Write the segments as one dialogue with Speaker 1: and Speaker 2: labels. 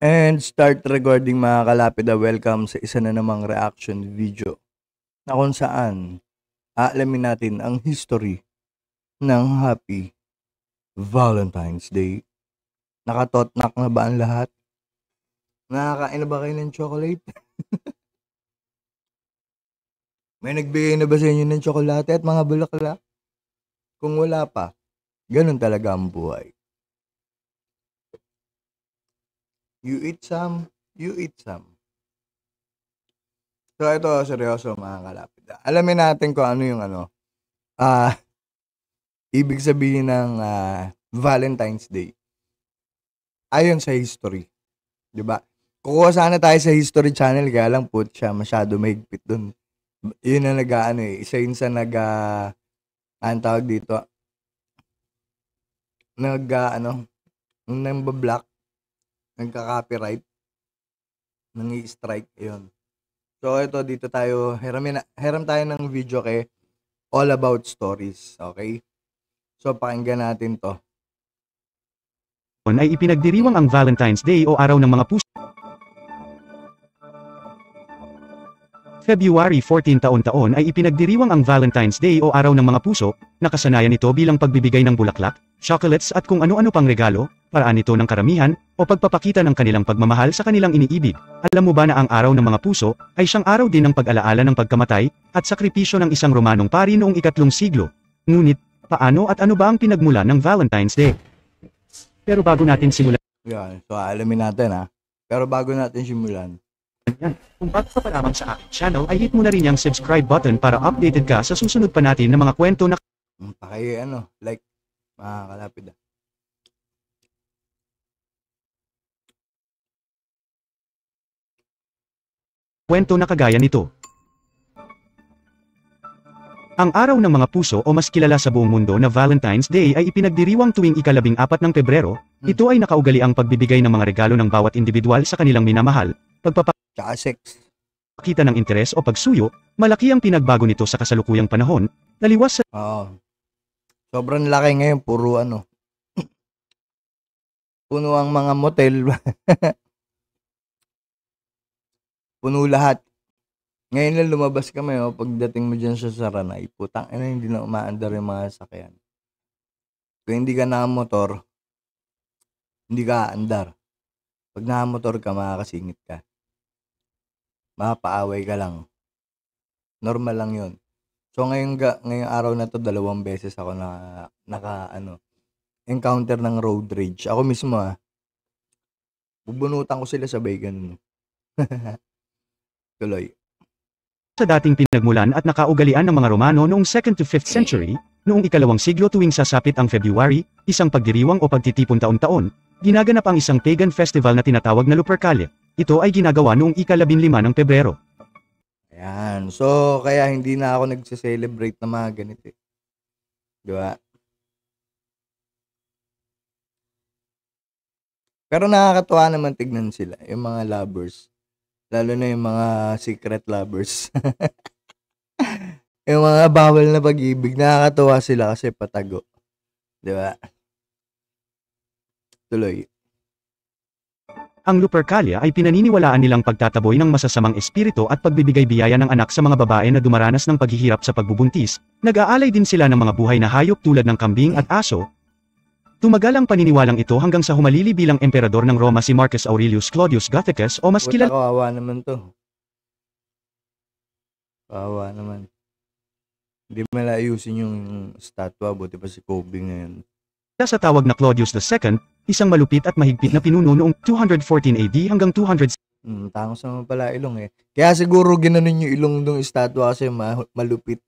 Speaker 1: And start recording mga kalapida. Welcome sa isa na namang reaction video na kung saan aalamin natin ang history ng Happy Valentine's Day. Nakatotnak na ba ang lahat? Nakakain na ba kayo ng chocolate? May nagbigay na ba sa inyo ng tsokolate at mga bulaklak? Kung wala pa, ganun talaga ang buhay. You eat some, you eat some. So ito, seryoso mga kalapida. Alamin natin kung ano yung ibig sabihin ng Valentine's Day. Ayon sa history. 'Di ba? Kukuha sana tayo sa History Channel, kaya lang po siya masyado mahigpit dun. Yun na isa yun sa anong tawag dito, nambablock, nagka-copyright, nangi-strike, yun. So ito, dito tayo, hiram tayo ng video kay All About Stories, okay? So pakinggan natin to.
Speaker 2: Ay ipinagdiriwang ang Valentine's Day o Araw ng Mga Puso. February 14 taon-taon ay ipinagdiriwang ang Valentine's Day o Araw ng Mga Puso, nakasanayan ito bilang pagbibigay ng bulaklak, chocolates at kung ano-ano pang regalo, paraan ito ng karamihan, o pagpapakita ng kanilang pagmamahal sa kanilang iniibig. Alam mo ba na ang Araw ng Mga Puso ay siyang araw din ng pag-alaala ng pagkamatay at sakripisyo ng isang Romanong pari noong 3 siglo? Ngunit, paano at ano ba ang pinagmulan ng Valentine's Day? Pero bago natin simulan,
Speaker 1: Yan, so alamin natin Pero bago natin simulan,
Speaker 2: kung bago ka pa lamang sa aking channel ay hit mo na rin yung subscribe button para updated ka sa susunod pa natin na mga kwento na
Speaker 1: like, mga kalapida.
Speaker 2: kagaya nito. Ang Araw ng Mga Puso o mas kilala sa buong mundo na Valentine's Day ay ipinagdiriwang tuwing ika-14 ng Pebrero. Ito ay nakaugaliang ang pagbibigay ng mga regalo ng bawat individual sa kanilang minamahal,
Speaker 1: Tsaka sex.
Speaker 2: pagpapakita ng interes o pagsuyo. Malaki ang pinagbago nito sa kasalukuyang panahon, taliwas sa
Speaker 1: Sobrang laki ngayon, puro puno ang mga motel. Puno lahat. Ngayon lang lumabas kami, pagdating mo dyan sa Saranay, putang ina, hindi na umaandar yung mga sakyan. Kung hindi ka nakamotor, hindi ka aandar. Pag nakamotor ka, makakasingit ka. Mapaaway ka lang. Normal lang yun. So ngayong araw na to, 2 beses ako encounter ng road rage. Ako mismo bubunutan ko sila sabay ganun. Tuloy.
Speaker 2: sa dating pinagmulan at nakaugalian ng mga Romano noong 2nd to 5th century, noong 2 siglo tuwing sasapit ang February, isang pagdiriwang o pagtitipon taon-taon, ginaganap ang isang pagan festival na tinatawag na Lupercalia. Ito ay ginagawa noong 15 ng Pebrero.
Speaker 1: Ayan. So, kaya hindi na ako nagse-celebrate ng mga ganito. Di ba? Pero nakakatuwa naman tignan sila, yung mga lovers. Lalo na yung mga secret lovers. Yung mga bawal na pag-ibig, nakakatuwa sila kasi patago. Di ba? Tuloy.
Speaker 2: Ang Lupercalia ay pinaniniwalaan nilang pagtataboy ng masasamang espiritu at pagbibigay biyaya ng anak sa mga babae na dumaranas ng paghihirap sa pagbubuntis. Nag-aalay din sila ng mga buhay na hayop tulad ng kambing at aso. Tumagal ang paniniwalang ito hanggang sa humalili bilang emperador ng Roma si Marcus Aurelius Claudius Gothicus o mas kilala.
Speaker 1: Kawawa naman to. Kawawa naman. Hindi malayusin yung statwa, buti pa si Kobe ngayon.
Speaker 2: Sa tawag na Claudius II, isang malupit at mahigpit na pinuno noong 214 AD hanggang 200.
Speaker 1: Tangos naman pala ilong Kaya siguro ginanon yung ilong ng estatwa kasi malupit.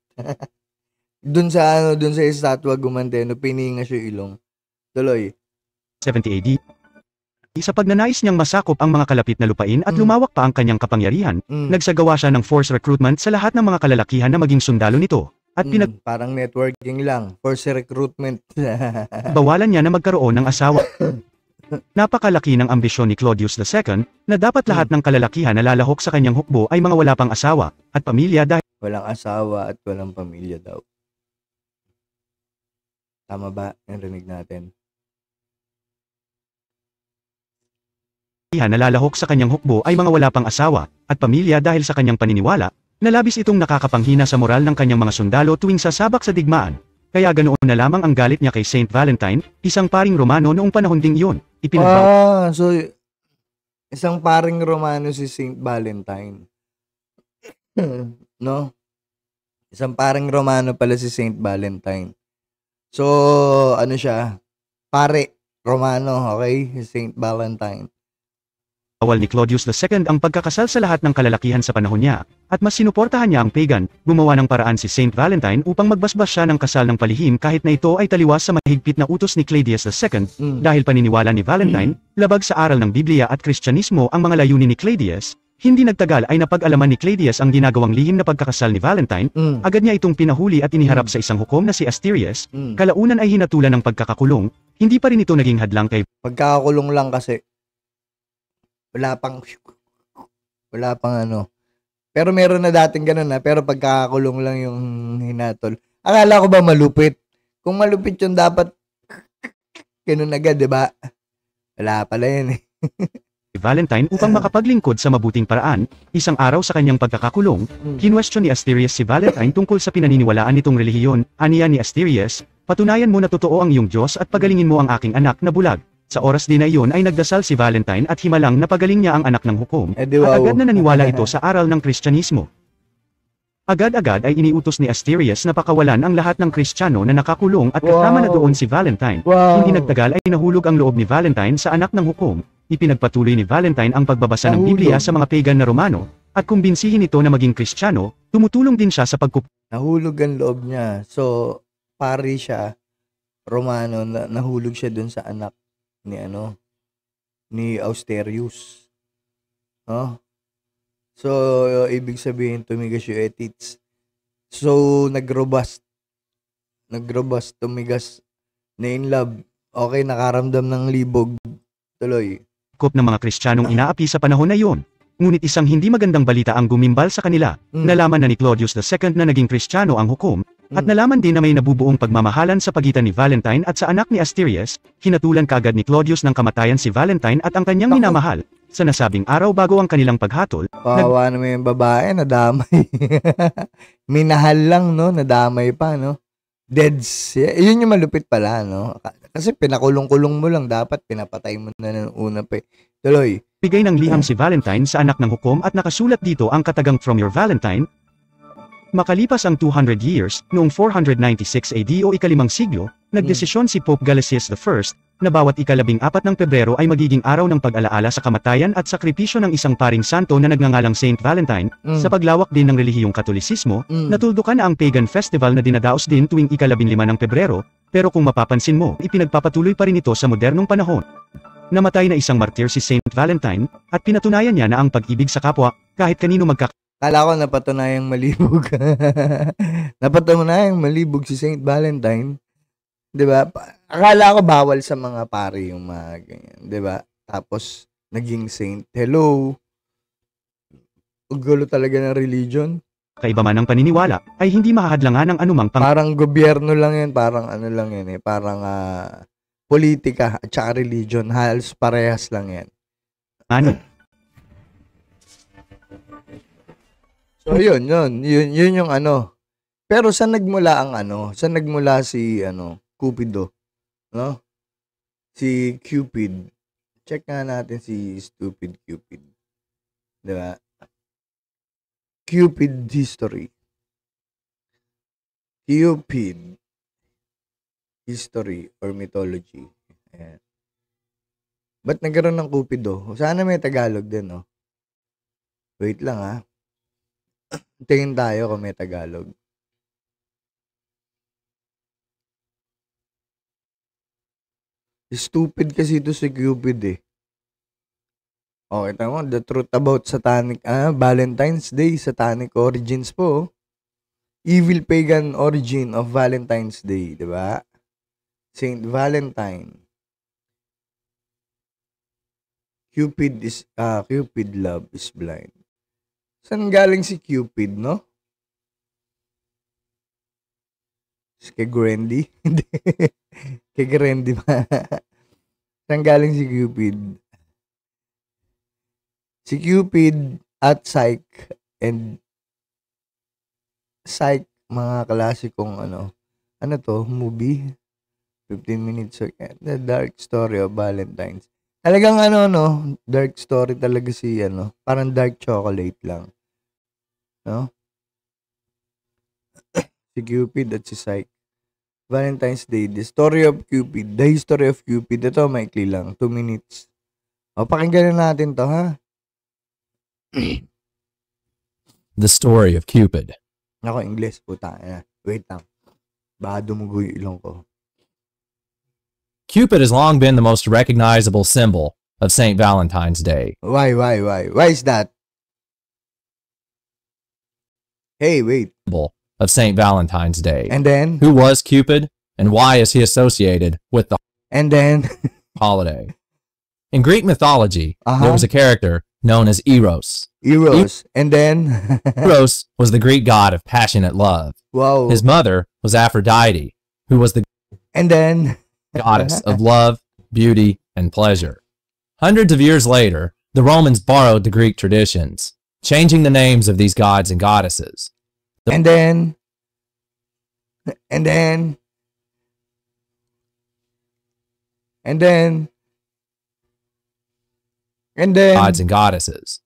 Speaker 1: Dun sa estatwa gumanteno, piningas yung ilong. Tuloy.
Speaker 2: 70 AD. Sa pagnanais niyang masakop ang mga kalapit na lupain at lumawak pa ang kanyang kapangyarihan, nagsagawa siya ng force recruitment sa lahat ng mga kalalakihan na maging sundalo nito. At
Speaker 1: parang networking lang, force recruitment.
Speaker 2: bawalan niya na magkaroon ng asawa. Napakalaki ng ambisyon ni Claudius II, na dapat lahat ng kalalakihan na lalahok sa kanyang hukbo ay mga wala pang asawa at pamilya dahil
Speaker 1: walang asawa at walang pamilya daw. Tama ba? Narinig natin.
Speaker 2: nalalahok sa kanyang hukbo ay mga wala pang asawa at pamilya dahil sa kanyang paniniwala na labis itong nakakapanghina sa moral ng kanyang mga sundalo tuwing sasabak sa digmaan. Kaya ganoon na lamang ang galit niya kay Saint Valentine, isang paring Romano noong panahon ding iyon.
Speaker 1: So isang paring Romano si Saint Valentine. No? Isang paring Romano pala si Saint Valentine. So, ano siya? Pare Romano, okay? Saint Valentine.
Speaker 2: Bawal ni Claudius II ang pagkakasal sa lahat ng kalalakihan sa panahon niya, at mas sinuportahan niya ang pagan, gumawa ng paraan si Saint Valentine upang magbasbas siya ng kasal ng palihim kahit na ito ay taliwas sa mahigpit na utos ni Claudius II, dahil paniniwala ni Valentine, labag sa aral ng Biblia at Kristyanismo ang mga layunin ni Claudius. Hindi nagtagal ay napag-alaman ni Claudius ang ginagawang lihim na pagkakasal ni Valentine, agad niya itong pinahuli at iniharap sa isang hukom na si Asterius, kalaunan ay hinatulan ng pagkakakulong, hindi pa rin ito naging hadlang kay
Speaker 1: pagkakakulong lang kasi wala pang ano. Pero meron na dating ganun na, pero pagkakakulong lang yung hinatol. Akala ko ba malupit? Kung malupit yun dapat ganun agad, di ba? Wala pala yun eh.
Speaker 2: Valentine upang makapaglingkod sa mabuting paraan. Isang araw sa kanyang pagkakakulong, kinwestiyon ni Asterius si Valentine tungkol sa pinaniniwalaan nitong relihiyon. Aniya ni Asterius, patunayan mo na totoo ang iyong Diyos at pagalingin mo ang aking anak na bulag. Sa oras din na iyon ay nagdasal si Valentine at himalang napagaling niya ang anak ng hukom, at agad na naniwala ito sa aral ng Kristyanismo. Agad-agad ay iniutos ni Asterius na pakawalan ang lahat ng Kristiyano na nakakulong at kasama na doon si Valentine. Hindi nagtagal ay nahulog ang loob ni Valentine sa anak ng hukom. Ipinagpatuloy ni Valentine ang pagbabasa ng Biblia sa mga pagan na Romano, at kumbinsihin ito na maging Kristiyano, tumutulong din siya sa
Speaker 1: nahulog ang loob niya. So, pari siya, Romano, nahulog siya dun sa anak ni Asterius. Oh. So, ibig sabihin, tumigas yung ethics. So, nagrobust, tumigas, na in love. Okay, nakaramdam ng libog. Tuloy.
Speaker 2: Ng mga Kristiyanong inaapi sa panahon na iyon. Ngunit isang hindi magandang balita ang gumimbal sa kanila. Nalaman na ni Claudius II na naging Kristiyano ang hukom, at nalaman din na may nabubuong pagmamahalan sa pagitan ni Valentine at sa anak ni Asterius. Hinatulan kaagad ni Claudius ng kamatayan si Valentine at ang kanyang minamahal. Sa nasabing araw bago ang kanilang paghatol,
Speaker 1: kawawa naman yung babae, nadamay. Minahal lang, no? Nadamay pa, no? Deads. Yun yung malupit pala, no? Kasi pinakulong-kulong mo lang, dapat pinapatay mo na ng una pa. Tuloy.
Speaker 2: Bigay ng liham si Valentine sa anak ng hukom at nakasulat dito ang katagang From Your Valentine. Makalipas ang 200 years, noong 496 AD o ikalimang siglo, nagdesisyon si Pope Gelasius I na bawat ika-14 ng Pebrero ay magiging araw ng pag-alaala sa kamatayan at sakripisyo ng isang paring santo na nagngangalang Saint Valentine. Sa paglawak din ng relihiyong Katolisismo, natuldukan na ang pagan festival na dinadaos din tuwing ika-15 ng Pebrero, pero kung mapapansin mo, ipinagpapatuloy pa rin ito sa modernong panahon. Namatay na isang martir si Saint Valentine, at pinatunayan niya na ang pag-ibig sa kapwa, kahit kanino
Speaker 1: Kala ko napatunayang malibog. Napatunayang malibog si Saint Valentine. 'Di ba? Akala ko bawal sa mga pari yung mga ganyan, 'di ba? Tapos naging saint. Hello. Gulo talaga ng religion.
Speaker 2: Kaiba man ang paniniwala, ay hindi mahahadlangan ng anumang
Speaker 1: parang gobyerno lang yan, parang ano lang yan eh, parang politika at saka religion, halos parehas lang yan.
Speaker 2: Ano?
Speaker 1: So, yun yung ano. Pero saan nagmula ang ano? Saan nagmula si Cupido? No? Si Cupid. Check nga natin si Stupid Cupid. Diba? Cupid history. Cupid history or mythology. Ayan. Ba't nagkaroon ng Cupido? Sana may Tagalog din, no? Wait lang, ha? Tingin tayo kung may Tagalog. Stupid kasi ito si Cupid eh. Okay, tama. The truth about satanic, Valentine's Day, satanic origins po. Evil pagan origin of Valentine's Day, di ba? Saint Valentine. Cupid love is blind. Saan galing si Cupid, no? Kay Grandy? Hindi. Kay Grandy ba? Saan galing si Cupid? Si Cupid at and Psyche, mga klasikong ano to, movie, 15 minutes or The Dark Story of Valentine's. Talagang dark story talaga si parang dark chocolate lang, no? Si Cupid at si Psyche. Valentine's Day, the story of Cupid, the history of Cupid. Ito, maikli lang, 2 minutes. O, pakinggan na natin to, ha?
Speaker 3: The story of Cupid.
Speaker 1: Ako, English, puta. Wait lang. Baka dumugo yung ilong ko.
Speaker 3: Cupid has long been the most recognizable symbol of St. Valentine's Day.
Speaker 1: Why? Why is that? Hey, wait.
Speaker 3: Of St. Valentine's Day.
Speaker 1: And then?
Speaker 3: Who was Cupid, and why is he associated with the
Speaker 1: And then?
Speaker 3: holiday? In Greek mythology, there was a character known as Eros.
Speaker 1: Eros. And then?
Speaker 3: Eros was the Greek god of passionate love.
Speaker 1: Wow.
Speaker 3: His mother was Aphrodite, who was the
Speaker 1: And then?
Speaker 3: goddess of love, beauty, and pleasure. Hundreds of years later, the Romans borrowed the Greek traditions, changing the names of these gods and goddesses.
Speaker 1: And then? And then? And then? And then?
Speaker 3: Gods and goddesses.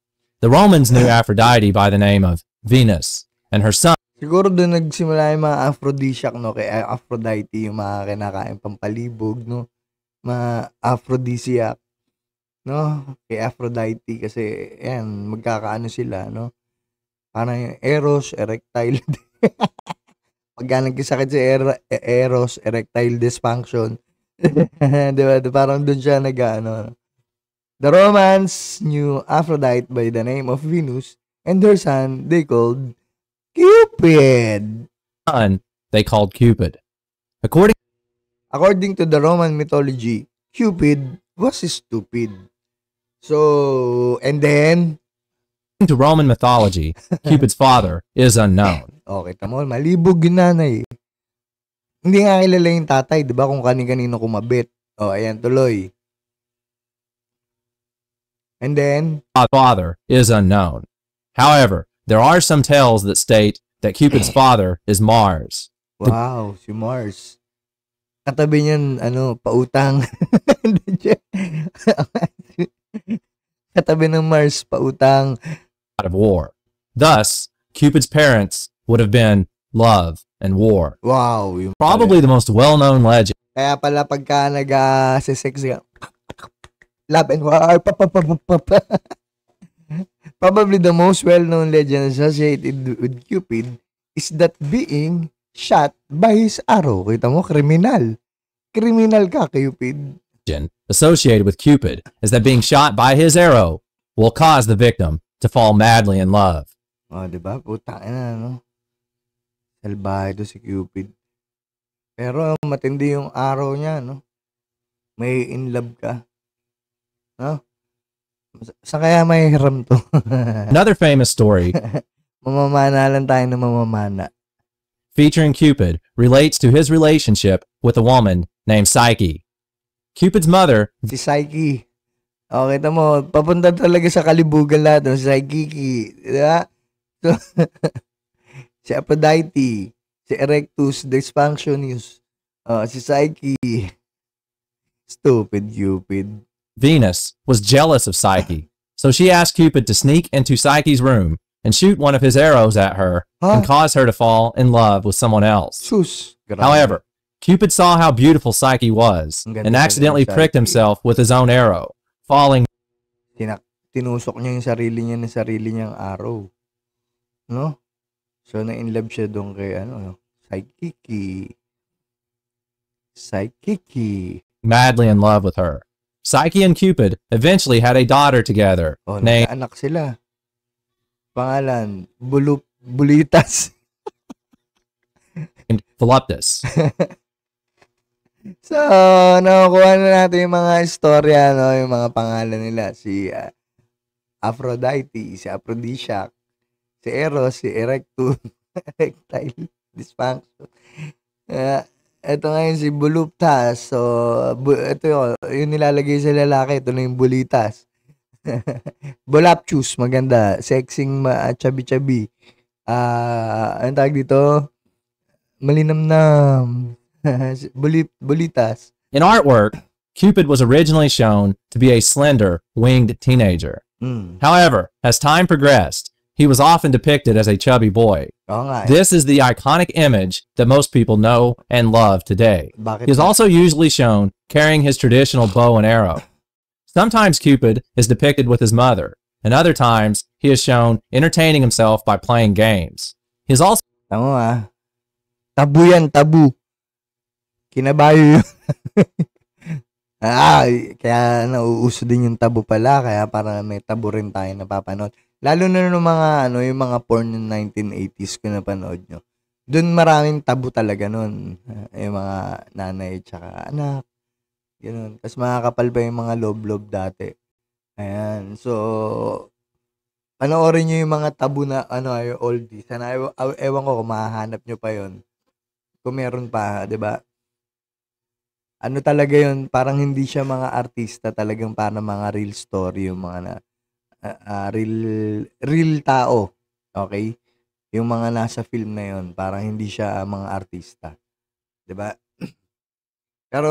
Speaker 3: The Romans knew Aphrodite by the name of Venus, and her son
Speaker 1: Siguro doon nagsimula yung mga aphrodisiac, no? Kay Aphrodite, yung mga kinakain pampalibog, no? Mga aphrodisiac, no? Kay Aphrodite kasi, yan, magkakaano sila, no? Parang yung Eros, erectile. Pagka nagkasakit si Eros, erectile dysfunction. Diba? Parang doon siya nag-ano. The Romans knew Aphrodite by the name of Venus, and their son, they called Cupid.
Speaker 3: they called Cupid.
Speaker 1: According to the Roman mythology, Cupid was stupid. So, and then,
Speaker 3: to Roman mythology, Cupid's father is unknown.
Speaker 1: okay, tamo, malibog yung nanay. Hindi nga kilala yung tatay, di ba, kung kani-kanino kumabit. O, ayan, tuloy. And then,
Speaker 3: Father is unknown. However, there are some tales that state that Cupid's father is Mars.
Speaker 1: wow, si Mars. Katabi niyan, pautang. Katabi ng Mars, pautang.
Speaker 3: God of war. Thus, Cupid's parents would have been love and war.
Speaker 1: Wow. Yung
Speaker 3: Probably the most well-known legend.
Speaker 1: Kaya pala pagka nag-sex ka, love and war. Probably the most well-known legend associated with Cupid is that being shot by his arrow. Kita mo, kriminal. Kriminal ka, Cupid.
Speaker 3: Associated with Cupid is that being shot by his arrow will cause the victim to fall madly in love.
Speaker 1: Oh, diba? Puta na, no? Salbahe to si Cupid. Pero matindi yung arrow niya, no? May in love ka. No? Sa kaya may hiram to?
Speaker 3: Another famous story
Speaker 1: Mamamana lang tayo na mamamana.
Speaker 3: featuring Cupid relates to his relationship with a woman named Psyche. Cupid's mother,
Speaker 1: Si Psyche. Okay, tamo. Papunta talaga sa kalibugan lahat. No? Si Psyche. Diba? So, si Aphrodite. Si Erectus Dysfunctionus. Si Psyche. Stupid Cupid.
Speaker 3: Venus, was jealous of Psyche, so she asked Cupid to sneak into Psyche's room and shoot one of his arrows at her and cause her to fall in love with someone else.
Speaker 1: Sus. Grabe.
Speaker 3: However, Cupid saw how beautiful Psyche was
Speaker 1: Ang ganda
Speaker 3: and accidentally
Speaker 1: talaga ni
Speaker 3: pricked
Speaker 1: Psyche.
Speaker 3: himself with his own arrow, falling
Speaker 1: Tinusok niya yung sarili niyang arrow. No? So, na-inlove siya doon kay, Psyche.
Speaker 3: madly in love with her. Psyche and Cupid eventually had a daughter together
Speaker 1: Oh,
Speaker 3: named
Speaker 1: nagkaanak sila. Pangalan, Bulitas.
Speaker 3: Voluptus.
Speaker 1: So, nakukuha na natin yung mga istorya, no? Yung mga pangalan nila. Si Aphrodite, si Aphrodisiac, si Eros, si Erectus, erectile dysfunction. Ito ngayon si Voluptas. So, ito yung nilalagay sa lalaki. Ito na yung Bulitas. Voluptuous, maganda. Sexing, chubby-chubby. Anong tawag dito? Malinamnam. Bulitas.
Speaker 3: In artwork, Cupid was originally shown to be a slender, winged teenager. However, as time progressed, he was often depicted as a chubby boy.
Speaker 1: Oo nga.
Speaker 3: This is the iconic image that most people know and love today.
Speaker 1: Bakit
Speaker 3: He is
Speaker 1: ba?
Speaker 3: also usually shown carrying his traditional bow and arrow. Sometimes Cupid is depicted with his mother, and other times he is shown entertaining himself by playing games. He is also
Speaker 1: Tama ah. Tabu yan, tabu. Kinabayo yun. Kaya nauuso din yung tabu pala, kaya para may tabu rin tayo napapanood. Lalo na nung mga, yung mga porn ng 1980s ko napanood nyo. Doon maraming tabu talaga nun. Yung mga nanay tsaka anak. Ganun. Tapos makakapal pa yung mga love-love dati. Ayan. So, panoorin nyo yung mga tabu na, yung oldies. Sana, ewan ko kung mahahanap nyo pa yon. Kung meron pa, di ba? Ano talaga yun, parang hindi siya mga artista, talagang parang mga real story, yung mga real tao, okay? Yung mga nasa film na yun, parang hindi siya mga artista, di ba? Pero,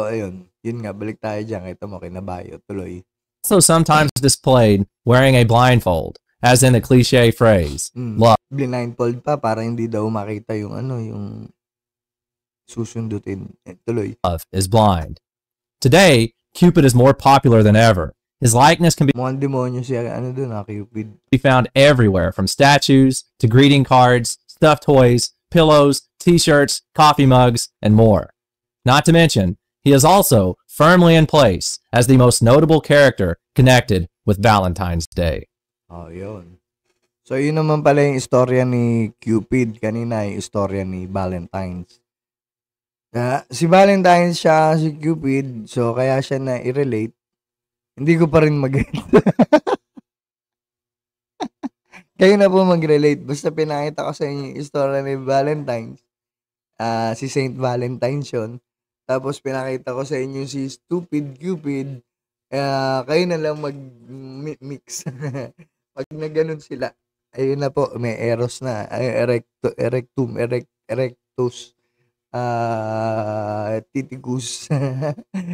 Speaker 1: ayun, yun nga, balik tayo dyan, ito mo, kinabayo, tuloy.
Speaker 3: sometimes displayed wearing a blindfold, as in the cliche phrase, love
Speaker 1: Blindfold pa, para hindi daw makita yung yung susundutin. Tuloy.
Speaker 3: is blind. Today, Cupid is more popular than ever. His likeness can
Speaker 1: Mukhang demonyo siya, dun Cupid.
Speaker 3: be found everywhere, from statues to greeting cards, stuffed toys, pillows, t-shirts, coffee mugs, and more. Not to mention, he is also firmly in place as the most notable character connected with Valentine's Day.
Speaker 1: Oh, yun. So, yun naman pala yung istorya ni Cupid. Kanina yung istorya ni Valentine's. Si Valentine's siya, si Cupid. So, kaya siya na i-relate. Hindi ko pa rin mag-relate. Kayo na po mag-relate. Basta pinakita ko sa inyo yung istorya ni Valentine's. Si Saint Valentine's yun. Tapos pinakita ko sa inyo si Stupid Cupid. Kayo na lang mag-mix. Pag na ganun sila, ayun na po, may eros na. Erectus. Titicus.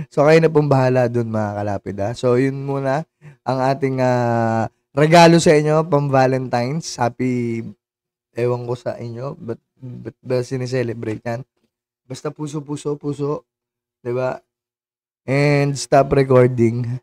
Speaker 1: So, kayo na pong bahala dun, mga kalapid. So, yun muna ang ating regalo sa inyo, pang Valentine's. Happy, ewan ko sa inyo, but ba sineselebrate yan? Basta puso. Diba? And stop recording.